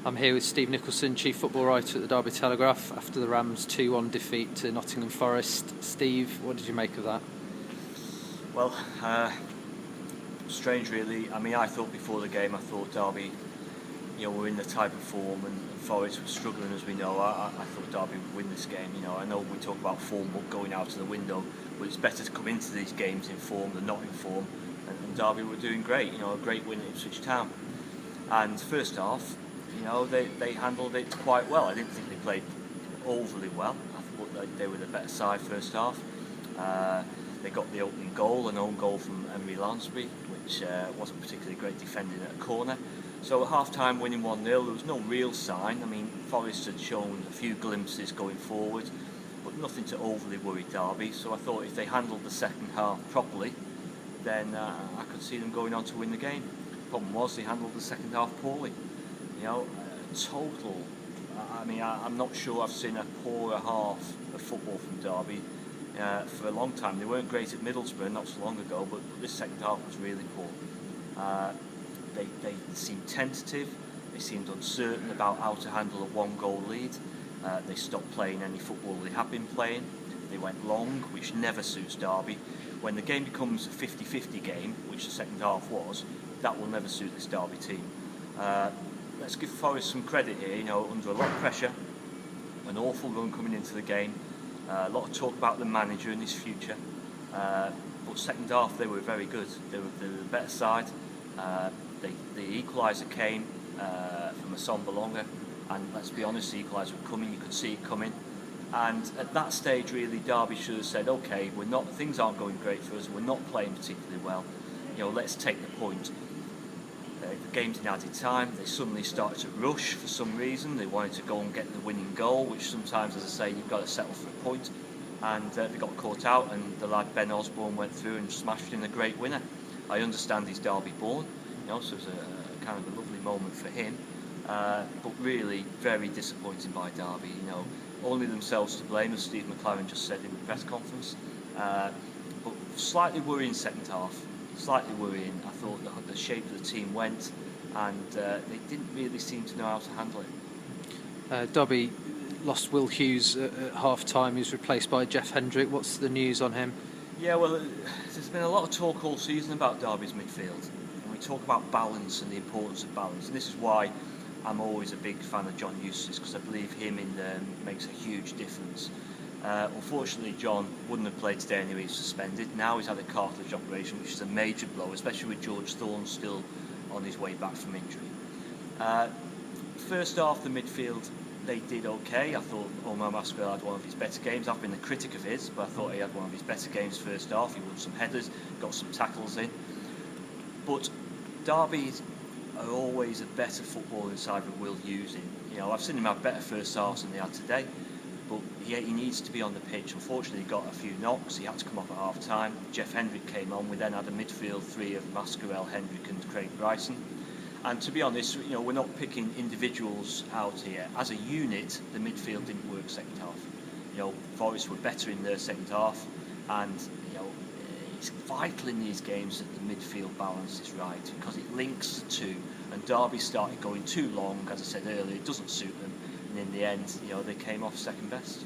I'm here with Steve Nicholson, Chief Football Writer at the Derby Telegraph, after the Rams' 2-1 defeat to Nottingham Forest. Steve, what did you make of that? Well, strange really. I mean, I thought before the game, Derby, were in the type of form, and Forest was struggling, as we know. I thought Derby would win this game. I know we talk about form going out of the window, but it's better to come into these games in form than not in form. And Derby were doing great. A great win at Ipswich Town. And first half, they handled it quite well. I didn't think they played overly well. I thought that they were the better side first half. They got the opening goal, an own goal from Emery Lansbury, which wasn't particularly great defending at a corner. So at half-time, winning 1-0, there was no real sign. I mean, Forest had shown a few glimpses going forward, but nothing to overly worry Derby. So I thought if they handled the second half properly, then I could see them going on to win the game. The problem was they handled the second half poorly. Total. I mean, I'm not sure I've seen a poorer half of football from Derby for a long time. They weren't great at Middlesbrough not so long ago, but this second half was really poor. They seemed tentative. They seemed uncertain about how to handle a one-goal lead. They stopped playing any football they had been playing. They went long, which never suits Derby. When the game becomes a 50-50 game, which the second half was, that will never suit this Derby team. Let's give Forest some credit here, under a lot of pressure, an awful run coming into the game, a lot of talk about the manager and his future, but second half they were very good. They were the better side. The equaliser came from a sombre longer, and let's be honest, the equaliser was coming, you could see it coming, and at that stage really Derby should have said, okay, things aren't going great for us, we're not playing particularly well, let's take the point. The game's in added time. They suddenly started to rush for some reason. They wanted to go and get the winning goal, which sometimes, as I say, you've got to settle for a point. And they got caught out, and the lad Ben Osborne went through and smashed in a great winner. I understand he's Derby born, so it was a kind of a lovely moment for him. But really, very disappointing by Derby. Only themselves to blame, as Steve McLaren just said in the press conference. But slightly worrying second half. Slightly worrying. I thought the shape of the team went, and they didn't really seem to know how to handle it. Derby lost Will Hughes at half-time. He was replaced by Jeff Hendrick. What's the news on him? Yeah, well, there's been a lot of talk all season about Derby's midfield. And we talk about balance and the importance of balance, and this is why I'm always a big fan of John Eustace, because I believe him in there makes a huge difference. Unfortunately, John wouldn't have played today anyway. He's suspended. Now he's had a cartilage operation, which is a major blow, especially with George Thorne still on his way back from injury. First half, the midfield, they did okay. I thought Omar Mascarell had one of his better games. I've been a critic of his, but I thought he had one of his better games first half. He won some headers, got some tackles in. But Derby are always a better footballing side with Will Hughes in. I've seen him have better first halves than they had today. But he needs to be on the pitch. Unfortunately, he got a few knocks. He had to come off at half-time. Jeff Hendrick came on. We then had a midfield three of Mascarell, Hendrick and Craig Bryson. And to be honest, we're not picking individuals out here. As a unit, the midfield didn't work second half. Forest were better in their second half, and it's vital in these games that the midfield balance is right, because it links the two. And Derby started going too long, as I said earlier. It doesn't suit them. And in the end, they came off second best.